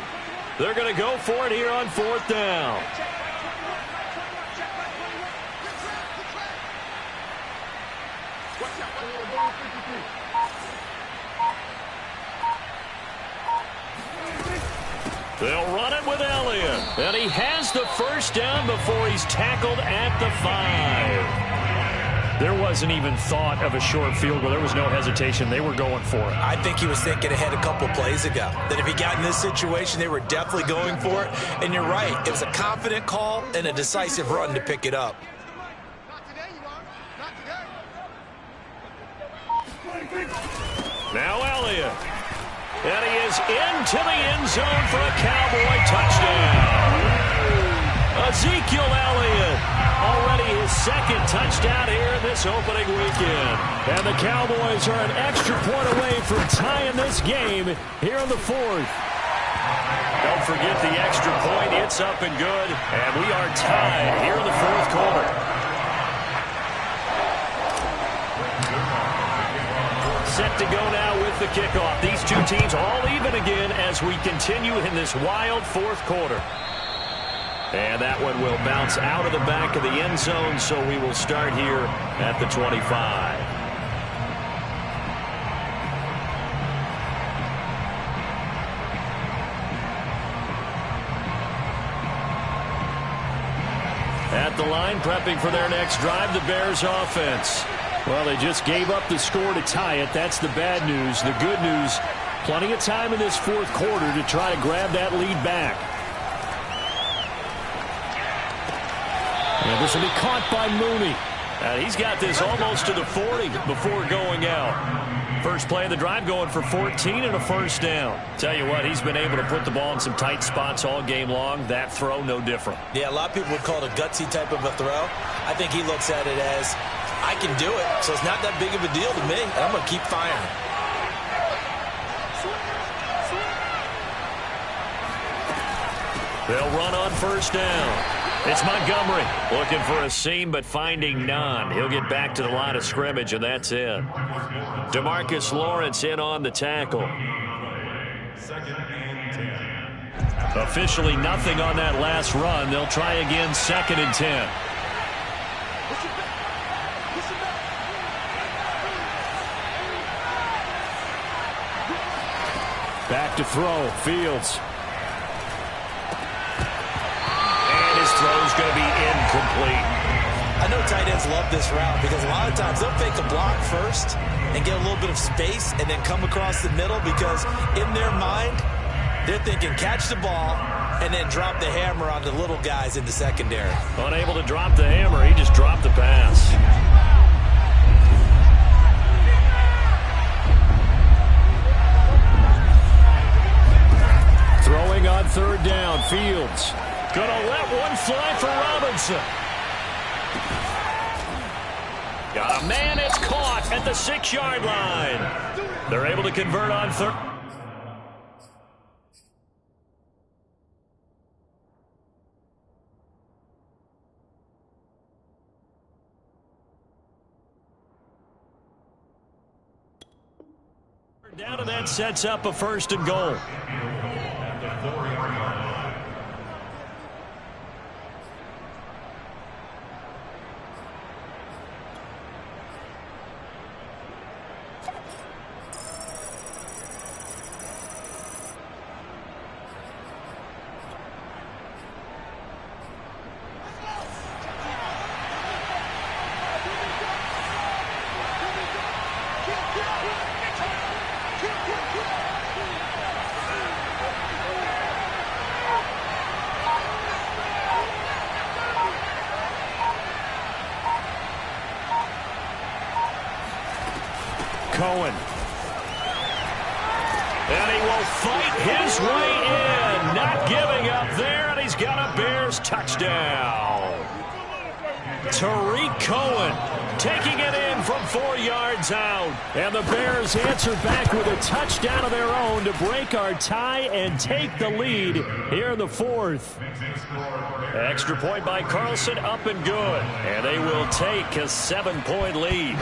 They're going to go for it here on 4th down. They'll run it with Elliott. And he has the first down before he's tackled at the 5. There wasn't even thought of a short field goal. There was no hesitation. They were going for it. I think he was thinking ahead a couple plays ago. That if he got in this situation, they were definitely going for it. And you're right. It was a confident call and a decisive run to pick it up. Not today, you are. Not today. Now Elliott. And he is into the end zone for a Cowboy touchdown. Ezekiel Elliott, already his 2nd touchdown here in this opening weekend. And the Cowboys are an extra point away from tying this game here in the 4th. Don't forget the extra point. It's up and good. And we are tied here in the 4th quarter. Set to go now with the kickoff. These two teams all even again as we continue in this wild 4th quarter. And that one will bounce out of the back of the end zone, so we will start here at the 25. At the line, prepping for their next drive, the Bears offense. Well, they just gave up the score to tie it. That's the bad news. The good news, plenty of time in this 4th quarter to try to grab that lead back. And this will be caught by Mooney. And he's got this almost to the 40 before going out. First play of the drive going for 14 and a first down. Tell you what, he's been able to put the ball in some tight spots all game long. That throw, no different. Yeah, a lot of people would call it a gutsy type of a throw. I think he looks at it as, I can do it, so it's not that big of a deal to me, and I'm going to keep firing. They'll run on first down. It's Montgomery looking for a seam, but finding none. He'll get back to the line of scrimmage, and that's it. DeMarcus Lawrence in on the tackle. 2nd and 10. Officially nothing on that last run. They'll try again 2nd and 10. Back to throw. Fields. Throw's going to be incomplete. I know tight ends love this route because a lot of times they'll fake a block first and get a little bit of space and then come across the middle because in their mind, they're thinking catch the ball, and then drop the hammer on the little guys in the secondary. Unable to drop the hammer, he just dropped the pass. Throwing on third down, Fields. Gonna let one fly for Robinson. Got a man, it's caught at the 6-yard line. They're able to convert on third. Down, and that sets up a 1st and goal. At the 4-yard line. Cohen. And he will fight his way in. Not giving up there, and he's got a Bears touchdown. Tariq Cohen taking it in from 4 yards out. And the Bears answer back with a touchdown of their own to break our tie and take the lead here in the 4th. Extra point by Carlson, up and good. And they will take a 7-point lead.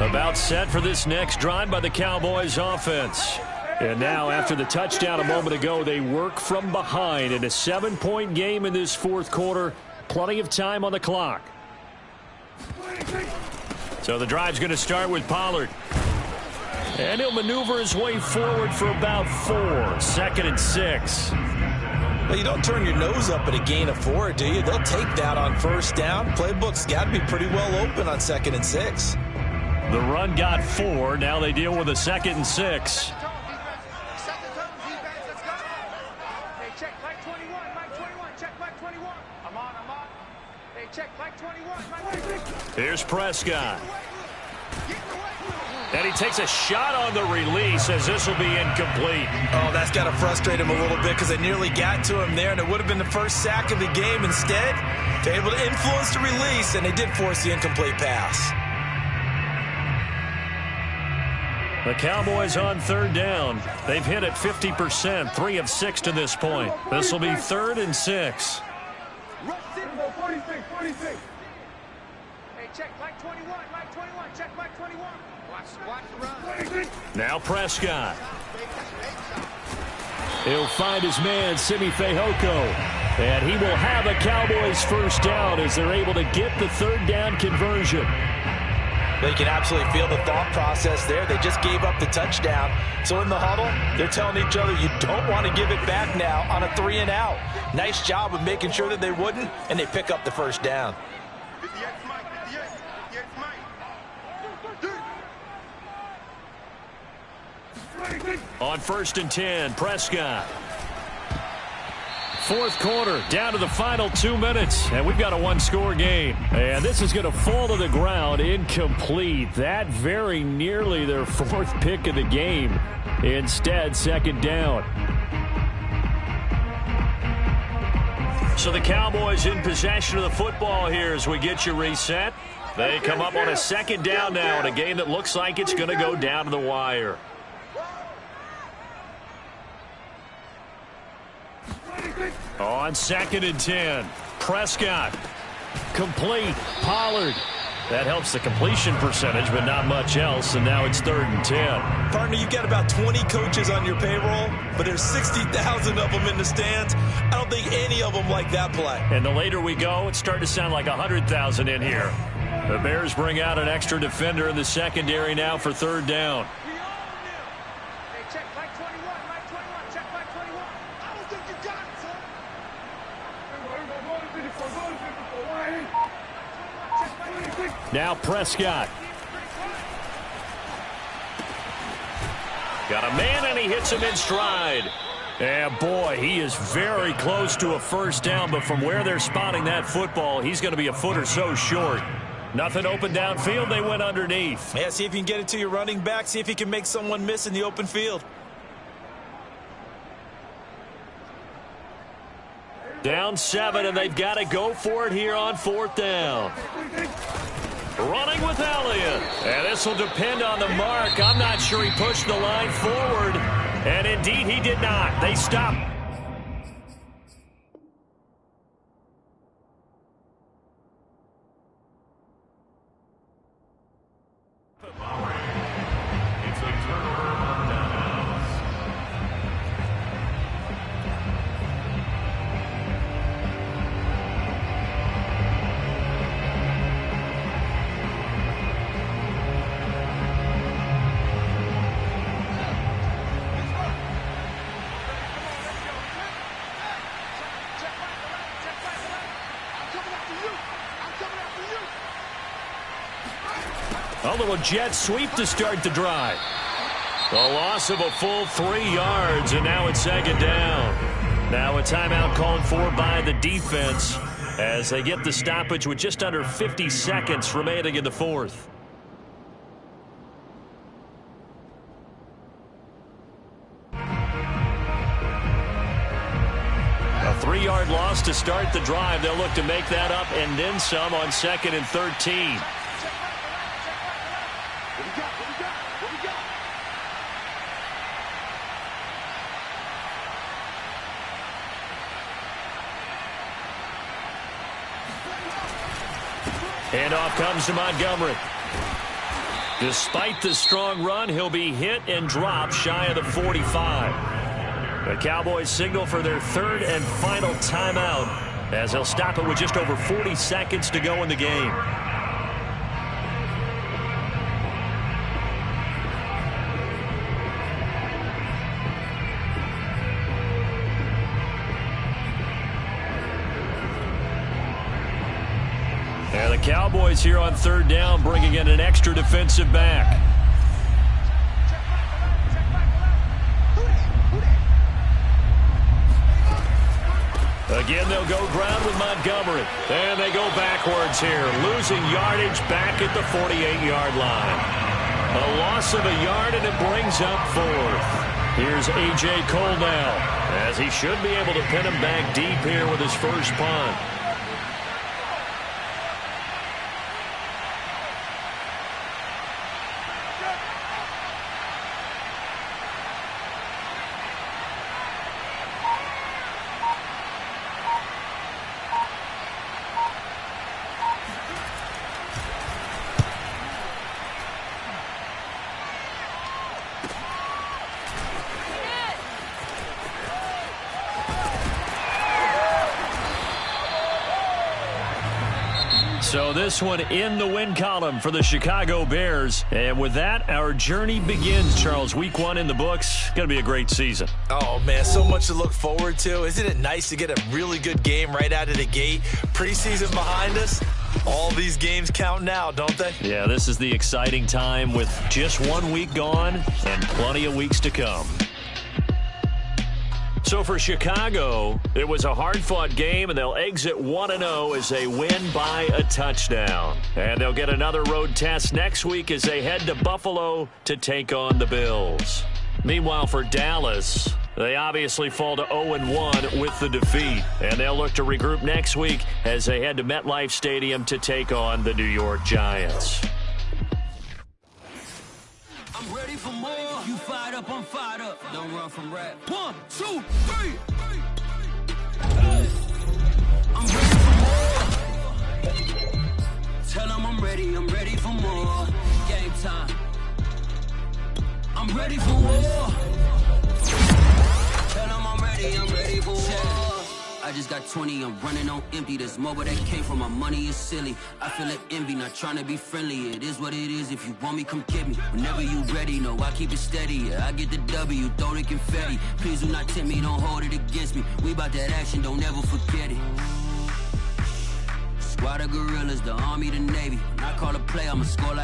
About set for this next drive by the Cowboys offense. And now after the touchdown a moment ago, they work from behind in a 7-point game in this 4th quarter. Plenty of time on the clock. So the drive's going to start with Pollard. And he'll maneuver his way forward for about 4. 2nd and 6. Well, you don't turn your nose up at a gain of 4, do you? They'll take that on 1st down. Playbook's got to be pretty well open on 2nd and 6. The run got 4. Now they deal with a 2nd and 6. Here's Prescott. And he takes a shot on the release as this will be incomplete. Oh, that's got to frustrate him a little bit because they nearly got to him there, and it would have been the first sack of the game. Instead, they're able to influence the release, and they did force the incomplete pass. The Cowboys on 3rd down. They've hit it 50%, 3 of 6 to this point. This will be 3rd and 6. Now Prescott. He'll find his man, Simi Fehoko. And he will have a Cowboys 1st down as they're able to get the 3rd down conversion. They can absolutely feel the thought process there. They just gave up the touchdown. So in the huddle, they're telling each other, you don't want to give it back now on a 3-and-out. Nice job of making sure that they wouldn't, and they pick up the 1st down. On 1st and 10, Prescott. 4th quarter, down to the final 2 minutes, and we've got a 1-score game. And this is going to fall to the ground, incomplete. That very nearly their 4th pick of the game. Instead, 2nd down. So the Cowboys in possession of the football here as we get you reset. They come up on a 2nd down now in a game that looks like it's going to go down to the wire. On 2nd and 10, Prescott, complete, Pollard. That helps the completion percentage, but not much else, and now it's 3rd and 10. Partner, you've got about 20 coaches on your payroll, but there's 60,000 of them in the stands. I don't think any of them like that play. And the later we go, it's starting to sound like 100,000 in here. The Bears bring out an extra defender in the secondary now for 3rd down. Now Prescott. Got a man, and he hits him in stride. And, boy, he is very close to a first down, but from where they're spotting that football, he's going to be a foot or so short. Nothing open downfield. They went underneath. Yeah, see if you can get it to your running back. See if you can make someone miss in the open field. Down 7, and they've got to go for it here on 4th down. Running with Elliott. And this will depend on the mark. I'm not sure he pushed the line forward. And indeed, he did not. They stopped. It's a turnover on downs. A little jet sweep to start the drive. A loss of a full 3 yards, and now it's 2nd down. Now a timeout called for by the defense as they get the stoppage with just under 50 seconds remaining in the 4th. A 3-yard loss to start the drive. They'll look to make that up and then some on 2nd and 13. Handoff comes to Montgomery. Despite the strong run, he'll be hit and dropped shy of the 45. The Cowboys signal for their 3rd and final timeout as they'll stop it with just over 40 seconds to go in the game. And the Cowboys here on 3rd down bringing in an extra defensive back. Again, they'll go ground with Montgomery. And they go backwards here, losing yardage back at the 48-yard line. A loss of a yard, and it brings up 4th. Here's A.J. Cole now, as he should be able to pin him back deep here with his first punt. So this one in the win column for the Chicago Bears. And with that, our journey begins, Charles. Week 1 in the books. Going to be a great season. Oh, man, so much to look forward to. Isn't it nice to get a really good game right out of the gate? Preseason behind us. All these games count now, don't they? Yeah, this is the exciting time with just 1 week gone and plenty of weeks to come. So for Chicago, it was a hard-fought game, and they'll exit 1-0 as they win by a touchdown. And they'll get another road test next week as they head to Buffalo to take on the Bills. Meanwhile, for Dallas, they obviously fall to 0-1 with the defeat. And they'll look to regroup next week as they head to MetLife Stadium to take on the New York Giants. I'm ready for more. You fired up, I'm fired up. Don't run from rap. 1, 2, 3. Hey. I'm ready for more. Tell them I'm ready for more. Game time. I'm ready for war. Tell them I'm ready for war. I just got 20, I'm running on empty. This mobile that came from my money is silly. I feel like envy, not trying to be friendly. It is what it is, if you want me, come get me. Whenever you ready, no, I keep it steady. Yeah, I get the W, throw the confetti. Please do not tempt me, don't hold it against me. We bout that action, don't ever forget it. Squad by the gorillas, the army, the navy. When I call a play, I'ma score like